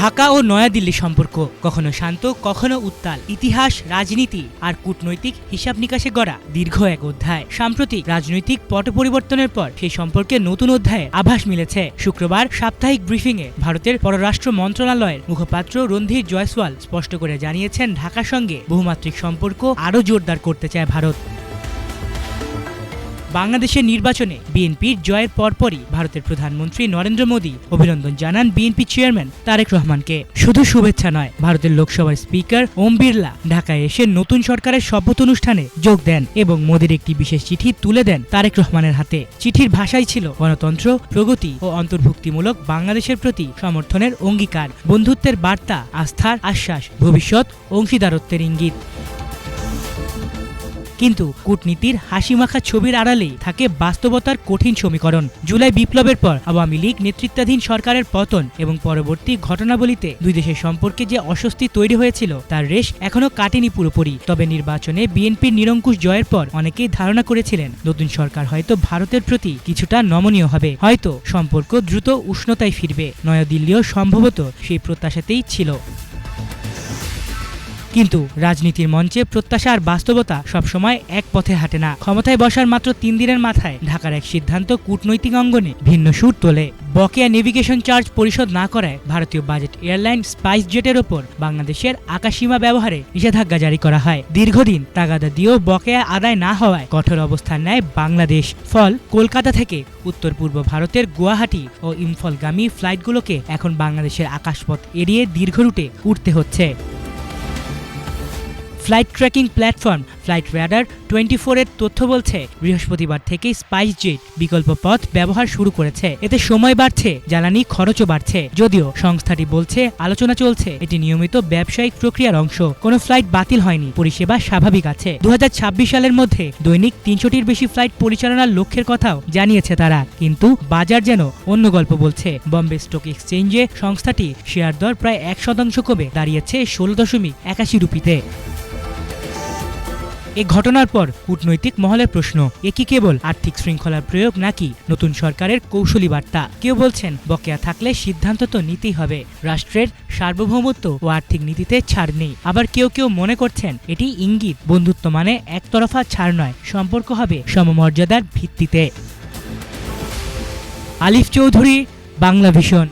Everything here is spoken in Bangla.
ঢাকা ও নয়াদিল্লি সম্পর্ক কখনো শান্ত কখনো উত্তাল, ইতিহাস, রাজনীতি আর কূটনৈতিক হিসাব নিকাশে গড়া দীর্ঘ এক অধ্যায়। সাম্প্রতিক রাজনৈতিক পট পরিবর্তনের পর সেই সম্পর্কে নতুন অধ্যায়ের আভাস মিলেছে। শুক্রবার সাপ্তাহিক ব্রিফিংয়ে ভারতের পররাষ্ট্র মন্ত্রণালয়ের মুখপাত্র রণধীর জয়সওয়াল স্পষ্ট করে জানিয়েছেন, ঢাকার সঙ্গে বহুমাত্রিক সম্পর্ক আরও জোরদার করতে চায় ভারত। বাংলাদেশের নির্বাচনে বিএনপির জয়ের পরপরই ভারতের প্রধানমন্ত্রী নরেন্দ্র মোদী অভিনন্দন জানান বিএনপি চেয়ারম্যান তারেক রহমানকে। শুধু শুভেচ্ছা নয়, ভারতের লোকসভার স্পিকার ওম বিড়লা ঢাকায় এসে নতুন সরকারের শপথ অনুষ্ঠানে যোগ দেন এবং মোদীর একটি বিশেষ চিঠি তুলে দেন তারেক রহমানের হাতে। চিঠির ভাষাই ছিল গণতন্ত্র, প্রগতি ও অন্তর্ভুক্তিমূলক বাংলাদেশের প্রতি সমর্থনের অঙ্গীকার, বন্ধুত্বের বার্তা, আস্থার আশ্বাস, ভবিষ্যৎ অংশীদারত্বের ইঙ্গিত। কিন্তু কূটনীতির হাসিমাখা ছবির আড়ালেই থাকে বাস্তবতার কঠিন সমীকরণ। জুলাই বিপ্লবের পর আওয়ামী লীগ নেতৃত্বাধীন সরকারের পতন এবং পরবর্তী ঘটনাবলিতে দুই দেশের সম্পর্কে যে অস্বস্তি তৈরি হয়েছিল তার রেশ এখনো কাটেনি পুরোপুরি। তবে নির্বাচনে বিএনপির নিরঙ্কুশ জয়ের পর অনেকেই ধারণা করেছিলেন নতুন সরকার হয়তো ভারতের প্রতি কিছুটা নমনীয় হবে, হয়তো সম্পর্ক দ্রুত উষ্ণতায় ফিরবে। নয়াদিল্লিও সম্ভবত সেই প্রত্যাশাতেই ছিল। কিন্তু রাজনীতির মঞ্চে প্রত্যাশা আর বাস্তবতা সবসময় এক পথে হাঁটে না। ক্ষমতায় বসার মাত্র 3 দিনের মাথায় ঢাকার এক সিদ্ধান্ত কূটনৈতিক অঙ্গনে ভিন্ন সুর তোলে। বকেয়া নেভিগেশন চার্জ পরিশোধ না করায় ভারতীয় বাজেট এয়ারলাইন স্পাইস জেটের ওপর বাংলাদেশের আকাশসীমা ব্যবহারে নিষেধাজ্ঞা জারি করা হয়। দীর্ঘদিন তাগাদা দিয়েও বকেয়া আদায় না হওয়ায় কঠোর অবস্থান নেয় বাংলাদেশ। ফল, কলকাতা থেকে উত্তর পূর্ব ভারতের গুয়াহাটি ও ইম্ফলগামী ফ্লাইটগুলোকে এখন বাংলাদেশের আকাশপথ এড়িয়ে দীর্ঘ রুটে উঠতে হচ্ছে। Flight tracking platform flight radar 24 এর তথ্য বলছে, বৃহস্পতিবার থেকে স্পাইস জেট বিকল্প পথ ব্যবহার শুরু করেছে। এতে সময় বাড়ছে, জ্বালানি খরচও বাড়ছে। যদিও সংস্থাটি বলছে আলোচনা চলছে, এটি নিয়মিত ব্যবসায়িক প্রক্রিয়ার অংশ। কোনো ফ্লাইট বাতিল হয়নি, পরিষেবা স্বাভাবিক আছে। 2026 সালের মধ্যে দৈনিক 300টির বেশি ফ্লাইট পরিচালনার লক্ষ্যের কথাও জানিয়েছে তারা। কিন্তু বাজার যেন অন্য গল্প বলছে। বম্বে স্টক এক্সচেঞ্জে সংস্থাটি শেয়ার দর প্রায় 1% কমে দাঁড়িয়েছে 16.81 রুপিতে। এই ঘটনার পর কূটনৈতিক মহলের প্রশ্ন, এ কি কেবল আর্থিক শৃঙ্খলার প্রয়োগ নাকি নতুন সরকারের কৌশলী বার্তা? কেউ বলছেন বকেয়া থাকলে সিদ্ধান্ত তো নিতেই হবে, রাষ্ট্রের সার্বভৌমত্ব ও আর্থিক নীতিতে ছাড় নেই। আবার কেউ কেউ মনে করছেন এটি ইঙ্গিত, বন্ধুত্ব মানে একতরফা ছাড় নয়, সম্পর্ক হবে সমমর্যাদার ভিত্তিতে। আলিফ চৌধুরী, বাংলা ভিশন।